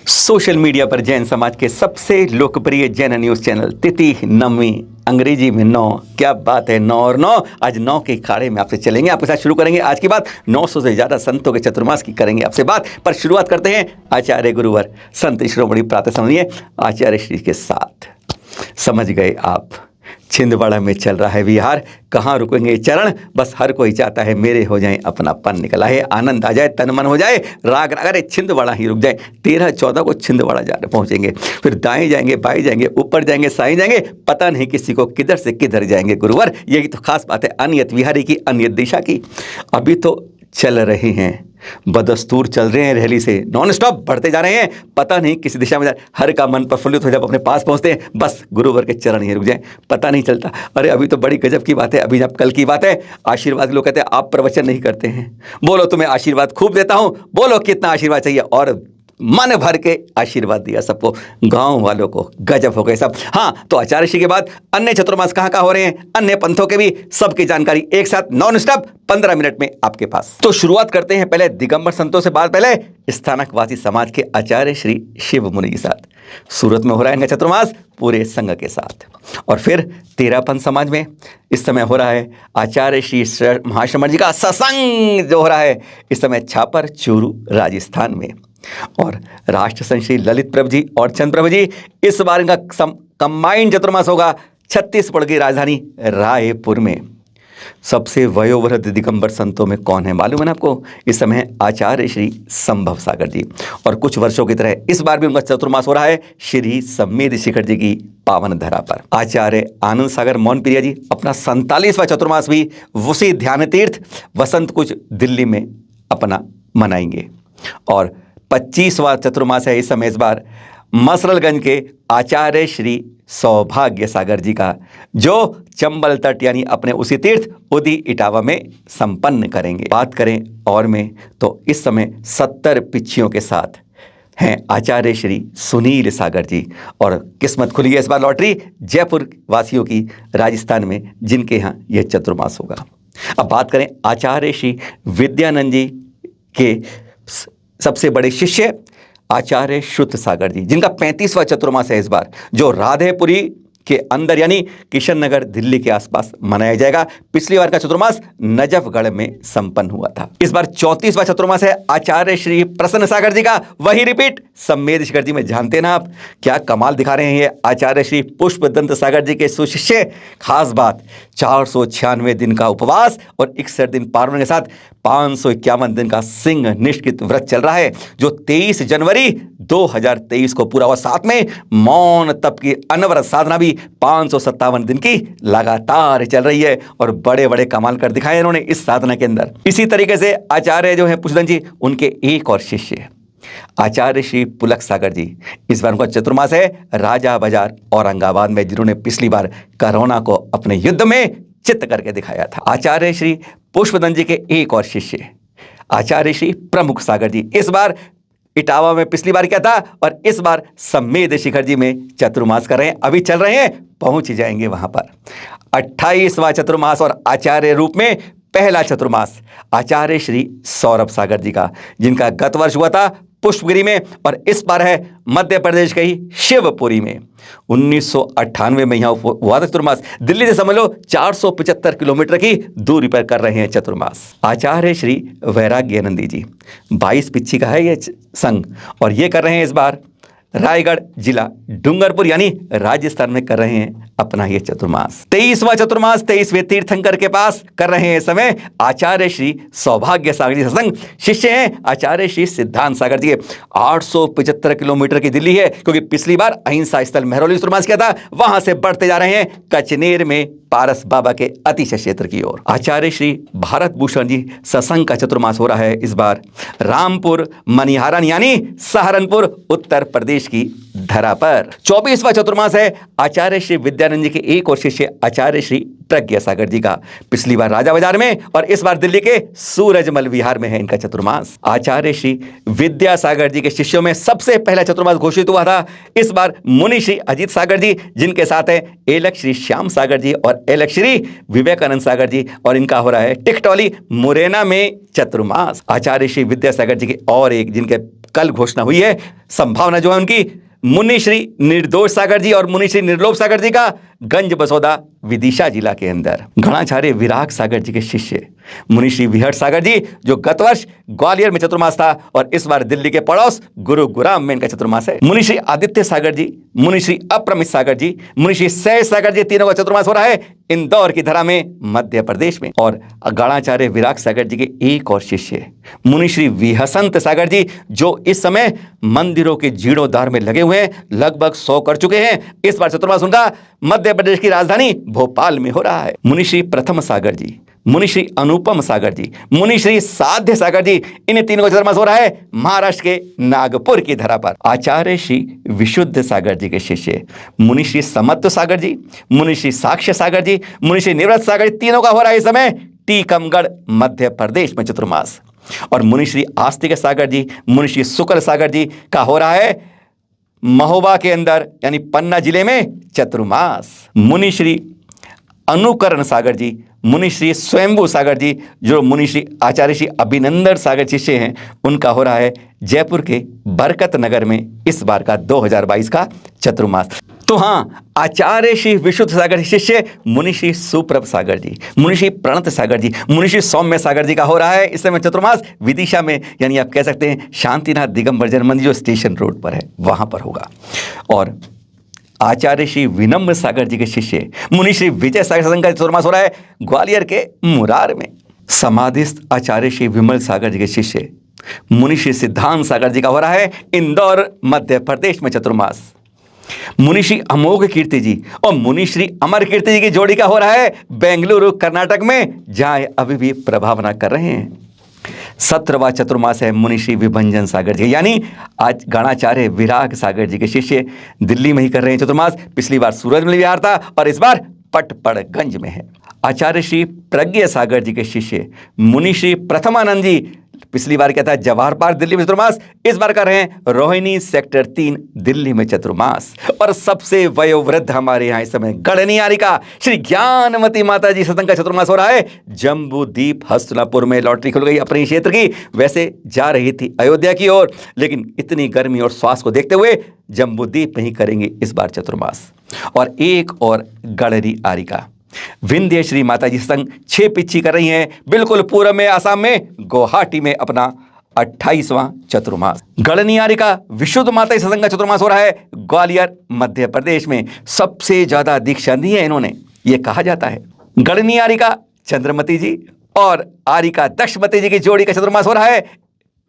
Social media पर जैन समाज के सबसे लोकप्रिय जैन न्यूज चैनल तिथि नवमी, अंग्रेजी में 9। क्या बात है, 9 और 9। आज 9 के अखाड़े में आपसे चलेंगे, आपके साथ शुरू करेंगे आज की बात। 900 से ज़्यादा संतों के चतुर्मास की करेंगे आपसे बात, पर शुरुआत करते हैं आचार्य गुरुवर संत शिरोमणि प्रातः स्मरणीय आचार्य श्री के साथ। समझ गए आप, छिंदवाड़ा में चल रहा है विहार, कहाँ रुकेंगे चरण, बस हर कोई चाहता है मेरे हो जाए, अपनापन निकला है, आनंद आ जाए, तन मन हो जाए, राग राग अरे छिंदवाड़ा ही रुक जाए। 13-14 को छिंदवाड़ा पहुंचेंगे, फिर दाएं जाएंगे, बाएं जाएंगे, ऊपर जाएंगे, साईं जाएंगे, पता नहीं किसी को किधर से किधर जाएंगे गुरुवर। यही तो खास बात है अनियत विहारी की, अनियत दिशा की। अभी तो चल रहे हैं, बदस्तूर चल रहे हैं, रैली से नॉन स्टॉप बढ़ते जा रहे हैं, पता नहीं किस दिशा में जा, हर का मन प्रफुल्लित हो जब अपने पास पहुंचते हैं, बस गुरुवर के चरण ही रुक जाए, पता नहीं चलता। अरे अभी तो बड़ी गजब की बात है, अभी जब कल की बात है, आशीर्वाद लोग कहते हैं आप प्रवचन नहीं करते हैं, बोलो तुम्हें आशीर्वाद खूब देता हूं, बोलो कितना आशीर्वाद चाहिए, और मन भर के आशीर्वाद दिया सबको, गांव वालों को, गजब हो गए सब। हाँ, तो आचार्य श्री के बाद अन्य चतुर्मास कहाँ हो रहे हैं, अन्य पंथों के भी, सबकी जानकारी एक साथ नॉन स्टॉप 15 मिनट में आपके पास। तो शुरुआत करते हैं पहले दिगंबर संतों से, बाद पहले स्थानकवासी समाज के आचार्य श्री शिव मुनि के साथ। सूरत में हो रहा है चतुर्मास पूरे संघ के साथ, और फिर तेरापंथ समाज में इस समय हो रहा है आचार्य श्री महाश्रमण जी का सत्संग जो हो रहा है इस समय छापर चूरू राजस्थान में। और राष्ट्र संत श्री ललित प्रभु जी और चंद्र प्रभु जी, इस बार इनका कंबाइंड चतुर्मास होगा छत्तीसगढ़ की राजधानी रायपुर में। सबसे वयोवृद्ध दिगंबर संतों में कौन है मालूम है ना आपको, इस समय आचार्य श्री संभव सागर जी, और कुछ वर्षों की तरह इस बार भी उनका चतुर्मास हो रहा है श्री सम्मेद शिखर जी की पावन धरा पर। आचार्य आनंद सागर मौनप्रिया जी अपना 47वां चतुर्मास भी उसी ध्यान तीर्थ वसंत कुछ दिल्ली में अपना मनाएंगे। और 25वां चतुर्मास है इस समय इस बार मसरलगंज के आचार्य श्री सौभाग्य सागर जी का, जो चंबल तट यानी अपने उसी तीर्थ उदी इटावा में संपन्न करेंगे। बात करें और में तो इस समय 70 पिच्छियों के साथ हैं आचार्य श्री सुनील सागर जी, और किस्मत खुली है इस बार लॉटरी जयपुर वासियों की राजस्थान में, जिनके यहाँ यह चतुर्मास होगा। अब बात करें आचार्य श्री विद्यानंद जी के सबसे बड़े शिष्य आचार्य शुद्ध सागर जी, जिनका 35वां चतुर्मास है इस बार, जो राधेपुरी के अंदर यानी किशन नगर दिल्ली के आसपास मनाया जाएगा। पिछली बार का चतुर्मास नजफगढ़ में संपन्न हुआ था। इस बार 34वां चतुर्मास है आचार्य श्री प्रसन्न सागर जी का, वही रिपीट सम्मेद शिखर जी में। जानते ना आप क्या कमाल दिखा रहे हैं ये आचार्य श्री पुष्पदंत सागर जी के सुशिष्य। खास बात 496 दिन का उपवास और 61 दिन पारण के साथ 551 दिन का सिंह निष्कृत व्रत चल रहा है, जो 23 जनवरी 2023 को पूरा हुआ। साथ में मौन तप की अनवरत साधना भी 557 दिन की लगातार चल रही है, और बड़े बड़े कमाल कर दिखाए इन्होंने इस साधना के अंदर। इसी तरीके से आचार्य जो है पुष्पदंत जी, उनके एक और शिष्य आचार्य श्री पुलक सागर जी, इस बार उनका चतुर्मास है राजा बाजार औरंगाबाद में, जिन्होंने पिछली बार कोरोना को अपने युद्ध में चित्त करके दिखाया था। आचार्य श्री पुष्पदंत जी के एक और शिष्य आचार्य श्री प्रमुख सागर जी, इस बार इटावा में पिछली बार क्या था, और इस बार सम्मेद शिखर जी में चतुर्मास कर रहे हैं, अभी चल रहे हैं, पहुंच जाएंगे वहां पर। 28वां चतुर्मास और आचार्य रूप में पहला चतुर्मास आचार्य श्री सौरभ सागर जी का, जिनका गत वर्ष हुआ था पुष्पगिरी में, और इस बार है मध्य प्रदेश के ही शिवपुरी में। 1998 में यहाँ हुआ था चतुर्मास। दिल्ली से समझ लो 475 किलोमीटर की दूरी पर कर रहे हैं चतुर्मास। आचार्य श्री वैराग्यानंदी जी 22 पिच्छी का है ये संघ, और ये कर रहे हैं इस बार रायगढ़ जिला डूंगरपुर यानी राजस्थान में कर रहे हैं अपना ये चतुर्मास। 23वां चतुर्मास 23वें तीर्थंकर के पास कर रहे हैं इस समय आचार्य श्री सौभाग्य सागर जी सत्संग। शिष्य हैं आचार्य श्री सिद्धांत सागर जी के। 875 किलोमीटर की दिल्ली है, क्योंकि पिछली बार अहिंसा स्थल मेहरौली चतुर्मास किया था, वहां से बढ़ते जा रहे हैं कचनेर में पारस बाबा के अतिशय क्षेत्र की ओर। आचार्य श्री भारत भूषण जी सत्संग का चतुर्मास हो रहा है इस बार रामपुर मनिहारन यानी सहारनपुर उत्तर प्रदेश की धरा पर। 24वां चतुर्मास है आचार्य श्री विद्यानंद जी के एक और शिष्य आचार्य श्री प्रज्ञा सागर जी का। पिछली बार राजा बाजार में और इस बार दिल्ली के सूरजमल विहार में है इनका चतुर्मास। आचार्य श्री विद्या सागर जी के शिष्यों में सबसे पहला चतुर्मास घोषित हुआ था इस बार मुनि श्री अजीत सागर जी, जिनके साथ है एलक श्री श्याम सागर जी और एलक श्री विवेकानंद सागर जी, और इनका हो रहा है टिकटौली मुरैना में चतुर्मास। आचार्य श्री विद्यासागर जी के और एक जिनके कल घोषणा हुई है। संभावना जो है उनकी मुनि श्री निर्दोष सागर जी और मुनि श्री निर्लोभ सागर जी का गंज बसौदा विदिशा जिला के अंदर। घणाचार्य विराग सागर जी के शिष्य मुनि श्री विहट सागर जी, जो गत वर्ष ग्वालियर में चतुर्मास था और इस बार दिल्ली के पड़ोस गुरुग्राम में इनका चतुर्मास है। मुनि श्री आदित्य सागर जी, मुनि श्री अप्रमित सागर जी, मुनि श्री सहज सागर जी, तीनों का चतुर्मास हो रहा है इंदौर की धरा में, मध्य प्रदेश में। और गणाचार्य विराग सागर जी के एक और शिष्य मुनि श्री विहसंत सागर जी, जो इस समय मंदिरों के जीर्णोद्धार में लगे हुए हैं, लगभग 100 कर चुके हैं। इस बार चतुर्मास उनका मध्य प्रदेश की राजधानी भोपाल में हो रहा है। मुनि श्री प्रथम सागर जी, मुनि श्री अनुपम सागर जी, मुनि श्री साध्य सागर जी, इन तीनों का चतुर्मास हो रहा है महाराष्ट्र के नागपुर की धरा पर। आचार्य श्री विशुद्ध सागर जी के शिष्य मुनि श्री समत्व सागर जी, मुनि श्री साक्ष्य सागर जी, मुनि श्री निवृत्त सागर जी, तीनों का हो रहा है इस समय टीकमगढ़ मध्य प्रदेश में चतुर्मास। और मुनि श्री आस्तिक सागर जी, मुनि श्री शुक्ल सागर जी का हो रहा है महोबा के अंदर यानी पन्ना जिले में चतुर्मास। मुनि श्री अनुकरण सागर जी, मुनि श्री स्वयंभू सागर जी, जो मुनि श्री आचार्य श्री अभिनंदन सागर शिष्य हैं, उनका हो रहा है जयपुर के बरकत नगर में इस बार का 2022 का चतुर्मास। तो हाँ, आचार्य श्री विशुद्ध सागर शिष्य मुनि श्री सुप्रभ सागर जी, मुनि श्री प्रणत सागर जी, मुनि श्री सौम्य सागर जी का हो रहा है इस समय चतुर्मास विदिशा में, यानी आप कह सकते हैं शांतिनाथ दिगंबर जैन मंदिर जो स्टेशन रोड पर है वहां पर होगा। और आचार्य श्री विनम्र सागर जी के शिष्य मुनि श्री विजय सागर सत्संग का चतुर्मास हो रहा है ग्वालियर के मुरार में। समाधिस्थ आचार्य श्री विमल सागर जी के शिष्य मुनि श्री सिद्धांत सागर जी का हो रहा है इंदौर मध्य प्रदेश में चतुर्मास। मुनि श्री अमोघ कीर्ति जी और मुनि श्री अमर कीर्ति जी की जोड़ी का हो रहा है बेंगलुरु कर्नाटक में, जहां अभी भी प्रभावना कर रहे हैं। 17वां चतुर्मास है मुनि श्री विभंजन सागर जी, यानी आज गणाचार्य विराग सागर जी के शिष्य दिल्ली में ही कर रहे हैं चतुर्मास। पिछली बार सूरज में विहार था और इस बार पटपड़गंज में है। आचार्य श्री प्रज्ञ सागर जी के शिष्य मुनि श्री प्रथमानंद जी, पिछली बार क्या था जवाहर पार्क दिल्ली में चतुर्मास, इस बार कर रहे हैं रोहिणी सेक्टर 3 दिल्ली में चतुर्मास। और सबसे वयोवृद्ध हमारे यहाँ इस समय गणनियारिका श्री ज्ञानमती माता जी सत्संग का चतुर्मास हो रहा है जम्बूद्वीप हस्तिनापुर में। लॉटरी खुल गई अपने क्षेत्र की, वैसे जा रही थी अयोध्या की ओर, लेकिन इतनी गर्मी और स्वास्थ्य को देखते हुए जम्बूद्वीप में ही करेंगे इस बार चतुर्मास। और एक और गणरी आरिका विंध्य श्री माता जी संग 6 पिच्छी कर रही हैं बिल्कुल पूर्व में असम में गुवाहाटी में अपना 28वां चतुर्मास। गणनियारिका विशुद्ध माता जी सत्संग का चतुर्मास हो रहा है ग्वालियर मध्य प्रदेश में। सबसे ज्यादा दीक्षा दी है इन्होंने, ये कहा जाता है। गणनियारिका चंद्रमती जी और आरिका दक्षमती जी की जोड़ी का चतुर्मास हो रहा है,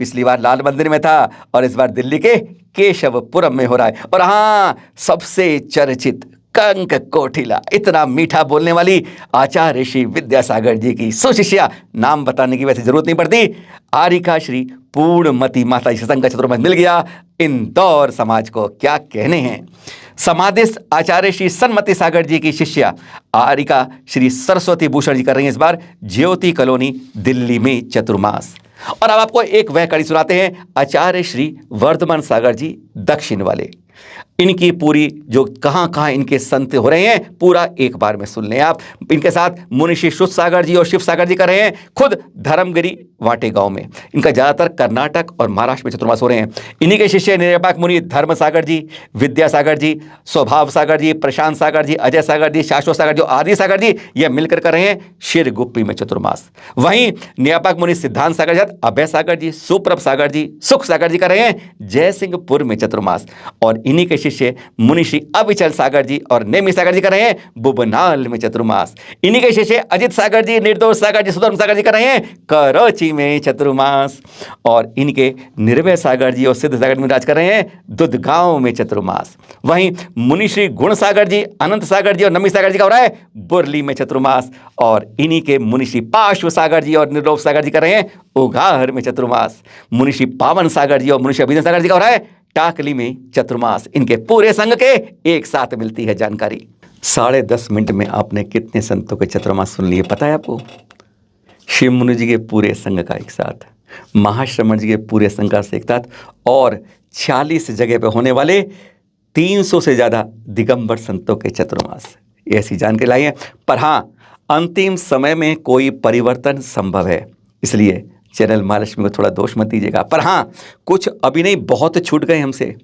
पिछली बार लाल मंदिर में था और इस बार दिल्ली के केशवपुरम में हो रहा है। और हाँ, सबसे चर्चित कंक कोठिला, इतना मीठा बोलने वाली आचार्य श्री विद्यासागर जी की सुशिष्या, नाम बताने की वैसे जरूरत नहीं पड़ती, आरिका श्री पूर्णमती माता जी सत्संग का चतुर्मास मिल गया इंदौर समाज को, क्या कहने हैं। समाधिस्थ आचार्य श्री सन्मति सागर जी की शिष्या आरिका श्री सरस्वती भूषण जी कर रही हैं इस बार ज्योति कॉलोनी दिल्ली में चतुर्मास। और अब आपको एक वह कड़ी सुनाते हैं आचार्य श्री वर्धमान सागर जी दक्षिण वाले, इनकी पूरी जो कहां इनके संत हो रहे हैं पूरा एक बार में सुन लें आप। इनके साथ मुनि श्री शुद्ध सागर जी और शिव सागर जी कर रहे हैं खुद धर्मगिरी वाटे गांव में। इनका ज्यादातर कर्नाटक और महाराष्ट्र में चतुर्मास हो रहे हैं। इन्हीं के शिष्य निरपाक मुनि धर्म सागर जी, विद्या सागर जी, स्वभाव सागर जी, प्रशांत सागर जी, अजय सागर जी, शाश्वत सागर जी, आदि सागर जी, ये मिलकर कर रहे हैं शिरगुप्पी में चतुर्मास। वहीं निरपाक मुनि सिद्धांत सागर जी, अभय सागर जी, सुप्रभ सागर जी, सुख सागर जी कर रहे हैं जयसिंहपुर में चतुर्मास। और इन्हीं के शिष्य मुनि श्री अविचल सागर जी और नेमी सागर जी कर रहे हैं बुबनाल में चतुर्मास। इन्हीं के शिष्य अजित सागर जी, निर्दोष सागर जी, सुधर्म सागर जी कर रहे हैं कराची में चतुर्मास। और इनके निर्भय सागर जी और सिद्ध सागर जी राज कर रहे हैं दुधगांव में चतुर्मास। वहीं मुनि श्री गुण सागर जी, अनंत सागर जी और नमी सागर जी का हो रहा है बुरली में चतुर्मास। और इन्हीं के मुनि श्री पार्श्व सागर जी और निर्लोभ सागर जी कर रहे हैं उघार में चतुर्मास। मुनि श्री पावन सागर जी और मुनि श्री अभिनव सागर जी का हो रहा है टाकली में चतुर्मास। इनके पूरे संघ के एक साथ मिलती है जानकारी। 10.5 मिनट में आपने कितने संतों के चतुर्मास सुन लिए पता है आपको? शिव मुनि जी के पूरे संघ का एक साथ, महाश्रमण जी के पूरे संघ का एक साथ, और 46 जगह पे होने वाले 300 से ज़्यादा दिगंबर संतों के चतुर्मास, ऐसी जानकारी लाई है। पर हाँ, अंतिम समय में कोई परिवर्तन संभव है, इसलिए चैनल महालक्ष्मी को थोड़ा दोष मत दीजिएगा। पर हाँ, कुछ अभी नहीं, बहुत छूट गए हमसे,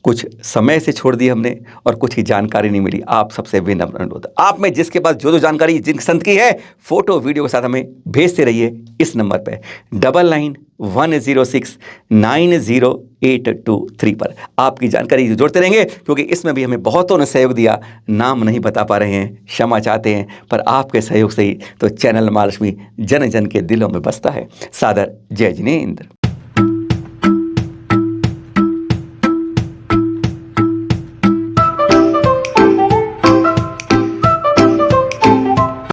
कुछ समय से छोड़ दिए हमने और कुछ की जानकारी नहीं मिली। आप सबसे विनम्र अनुरोध, आप में जिसके पास जो जानकारी जिन संत की है, फोटो वीडियो के साथ हमें भेजते रहिए इस नंबर पे 9910690823 पर। आपकी जानकारी जोड़ते रहेंगे, क्योंकि इसमें भी हमें बहुतों ने सहयोग दिया, नाम नहीं बता पा रहे हैं, क्षमा चाहते हैं, पर आपके सहयोग से ही तो चैनल महालक्ष्मी जन जन के दिलों में बसता है। सादर जय जिनेंद्र।